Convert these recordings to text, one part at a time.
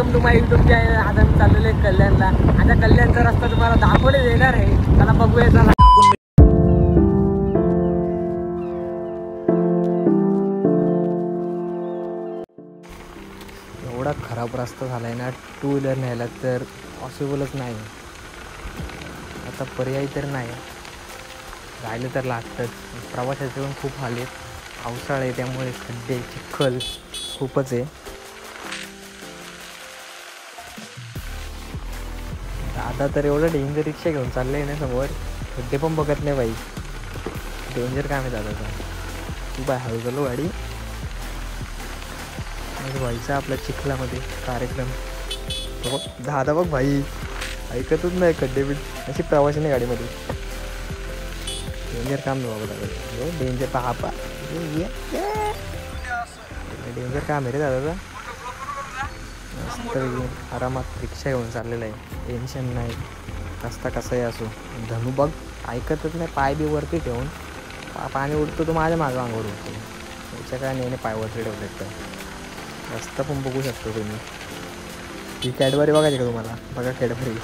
Welcome to my YouTube channel. आता मी चाललेलो आहे कल्याणला. आता कल्याणचा रस्ता तुम्हाला दाखवले देणार आहे. त्याला बघूया. चला एवढा खराब रस्ता झालाय ना, टू व्हीलर न्यायला तर पॉसिबलच नाही. आता पर्याय तर नाही, राहिलं तर लागतंच. प्रवासाचे पण खूप हाल आहेत. पावसाळा आहे त्यामुळे खड्डे चिखल खूपच आहे. दादा तर एवढं डेंजर रिक्षा घेऊन चाललं आहे ना समोर, खड्डे पण बघत नाही बाई. डेंजर काम आहे दादाचा. तू बाय हळू चालू गाडी. व्हायचा आपल्या चिखलामध्ये कार्यक्रम. बघ दादा बघ भाई, ऐकतच नाही. खड्डे बिड अशी प्रवासी नाही गाडीमध्ये. डेंजर काम नाही बाबा दादा. डेंजर पहा डेंजर काम आहे रे दादाचा. मस्त आरामात रिक्षा घेऊन चाललेला आहे. टेन्शन नाही. रस्ता कसाही असो. धनु बघ ऐकतच नाही. पाय बी वरती ठेवून पाणी उडतो तो माझ्या मागं अंगावर उडतो. त्याच्या काय नाही पाय वरती ठेवले तर रस्ता पण बघू शकतो तुम्ही. ही कॅडबरी बघायची का तुम्हाला? बघा कॅडबरी.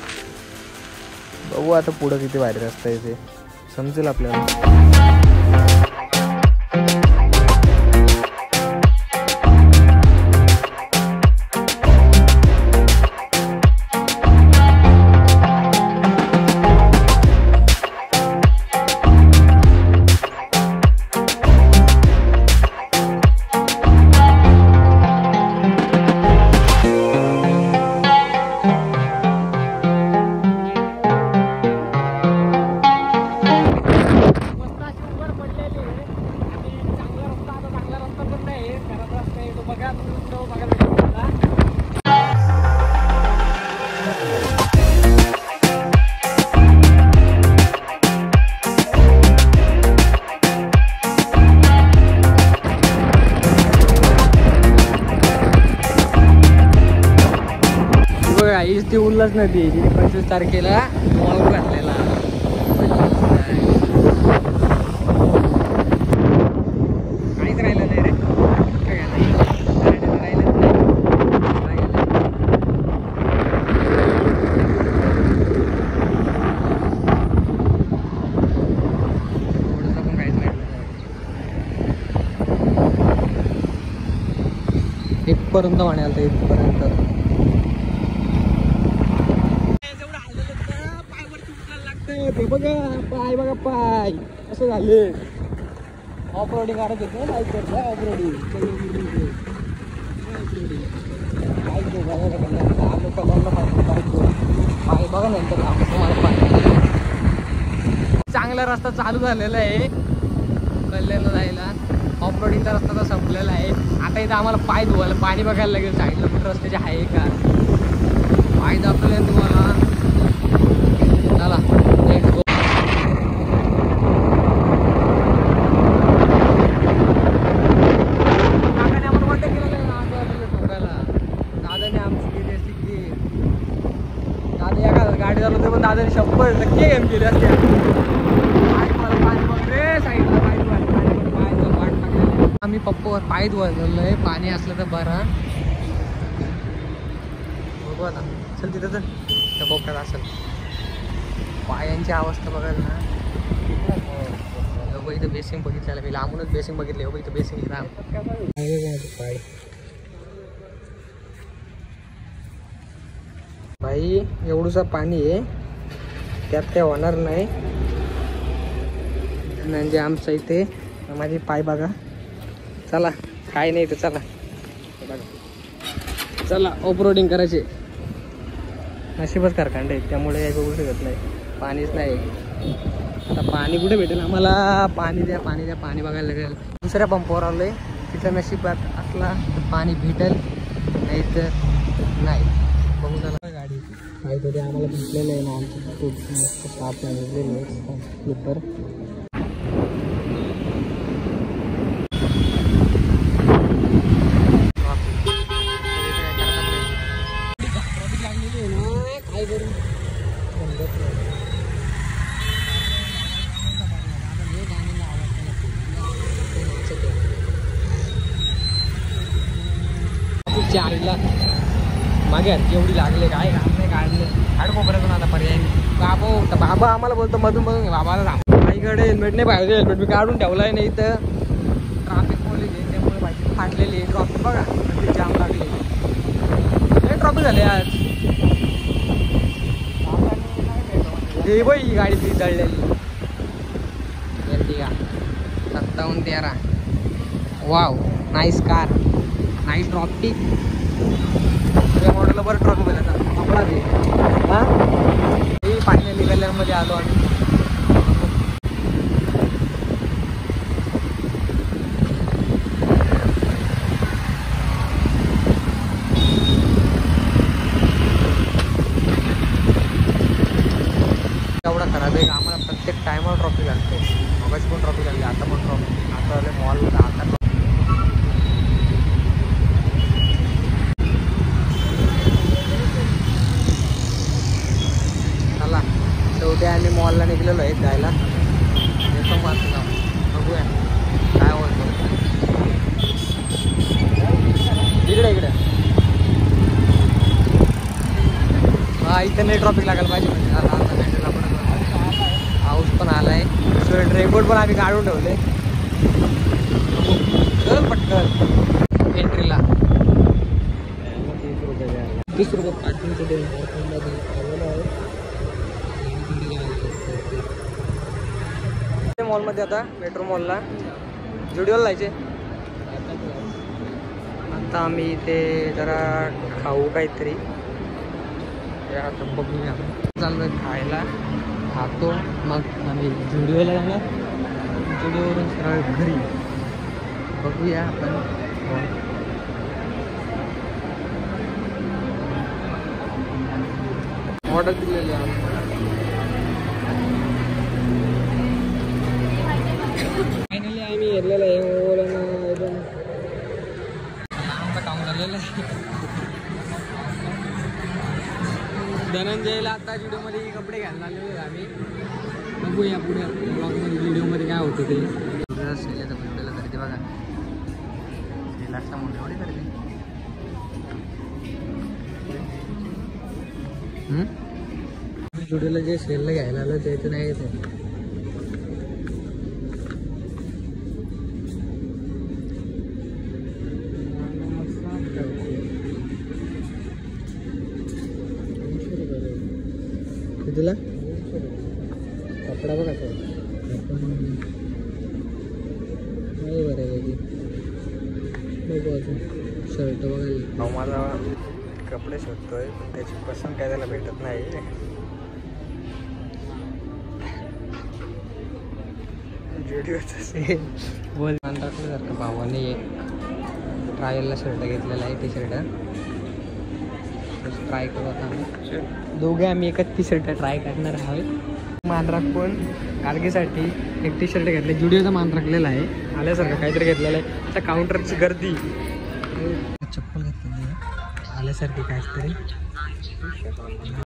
बघू आता पुढं किती भारी रस्ता आहे ते समजेल आपल्याला. ती उल्हास नदी 25 तारखेला वाळू घातलेला. काहीच राहिलं नाही रे. इथपर्यंत म्हणाल तर इथपर्यंत. बघा पाय, बघा पाय असं झाले. ऑफ रोडिंग करत होते ना बाईकवर. ऑफ रोडिंग पाय बघा नंतर चांगला रस्ता चालू झालेला आहे कल्याणला जायला. ऑफ रोडिंगचा रस्ता तर संपलेला आहे. आता इथं आम्हाला पाय धुवायला पाणी बघायला लागेल. साईडला कुठं रस्त्याचे आहे का पाय दाखवले तुम्हाला. चला गाडी चालवते पण दादाने 100% गेम केली असते. आम्ही पप्पावर पाय धुवायला आहे. पाणी असलं तर बरं. बघू आता चल तिथं तर त्या बोकड्यात असेल. पायांची अवस्था बघायला ना. इथं बेसिंग बघितलेलं मी लांबूनच बेसिंग बघितले. इथं बेसिंग पाय भाई एवढूसा पाणी आहे त्यात काय होणार नाही. म्हणजे आमचं इथे माझे पाय बघा. चला काय नाही तर चला बघा. चला ऑफ रोडिंग करायचे. नशीबच कारखांडे आहेत त्यामुळे काही बघू शकत नाही. पाणीच नाही. आता पाणी कुठे भेटेल आम्हाला? पाणी द्या पाणी द्या. पाणी बघायला लागेल. दुसऱ्या पंपावर आलो आहे. तिथं नशिबात असला तर पाणी भेटेल, नाही तर नाही. बघू चला. गाडी काहीतरी आम्हाला भेटलेलं आहे ना. आमचं खूप मस्त स्टाफ भेटलेलं आहे स्लीपर. काय करू चारीला मागे एवढी लागले काय नाही काढले कोपऱ्यातून आता पर्याय बाबा बाबा आम्हाला बोलतो मधून बाबाला माझ्याकडे हेल्मेट नाही पाहिजे हेल्मेट मी काढून ठेवलाय नाही तर ट्रॅफिक पोलीस आहे त्यामुळे बाईक फाटलेली ट्रॉफिक बघा जाम लागले लय ट्रॉफिक झाले आज हे बाई ही गाडी ती जळलेली का 5713 wow nice car nice traffic त्या मॉडेलला बरं ट्रॉफिक भेटला आपला ते हां हे फायनली कल्याणमध्ये आलो आम्ही एवढा खराब आहे आम्हाला प्रत्येक टायमावर ट्रॉफी घालते मगाशी पण ट्रॉफी घालली आता पण ट्रॉफी आता आले मॉल आता चला शेवटी आम्ही मॉलला निघलेलो आहे जायला येतो मग आता बघूया काय होतं इकडे हा इथं नाही ट्रॉफिक लागायला पाहिजे म्हणजे आता पाऊस पण आलाय रेनकोट पण आम्ही काढून ठेवले चल पटकन एंट्रीला 30 रुपये पार्किंग मॉलमध्ये आता मेट्रो मॉलला जुडिओला जायचे आता आम्ही इथे जरा खाऊ काहीतरी आता बघूया चाललोय खायला खातो मग आम्ही जुडिओला जाणार जुडिओवरून सरळ घरी बघूया आपण ऑर्डर दिलेली फायनली आम्ही घेतलेलं आहे एकदम आमचं काम झालेलं आहे धनंजयला आता जुडिओमध्ये कपडे घ्यायला आलेले आम्ही बघूया पुढे ब्लॉगमध्ये व्हिडिओमध्ये काय होतं ते सेल भेटलेलं करते बघा सेलाचा मोठे एवढे करते जुडिओला जे सेलला घ्यायला आलं ते तर नाही येत तुला कपडा बघा नाही बरं बघू अजून शर्ट बघायला मला कपडे शोधतोय पण त्याची पसंत काय त्याला भेटत नाही जुडिओचं सेल बोल टाकल्यासारखं भावाने एक ट्रायलला शर्ट घेतलेला आहे टी शर्ट ट्राय करू आता दोघे आम्ही एकच टी शर्ट ट्राय करणार आहोत मानराक पण गाडगेसाठी एक टी शर्ट घेतले जुडिओचा मान राखलेला आहे आल्यासारखं काहीतरी घेतलेलं आहे आता काउंटरची गर्दी चप्पल घेतलेली आहे आल्यासारखी काहीतरी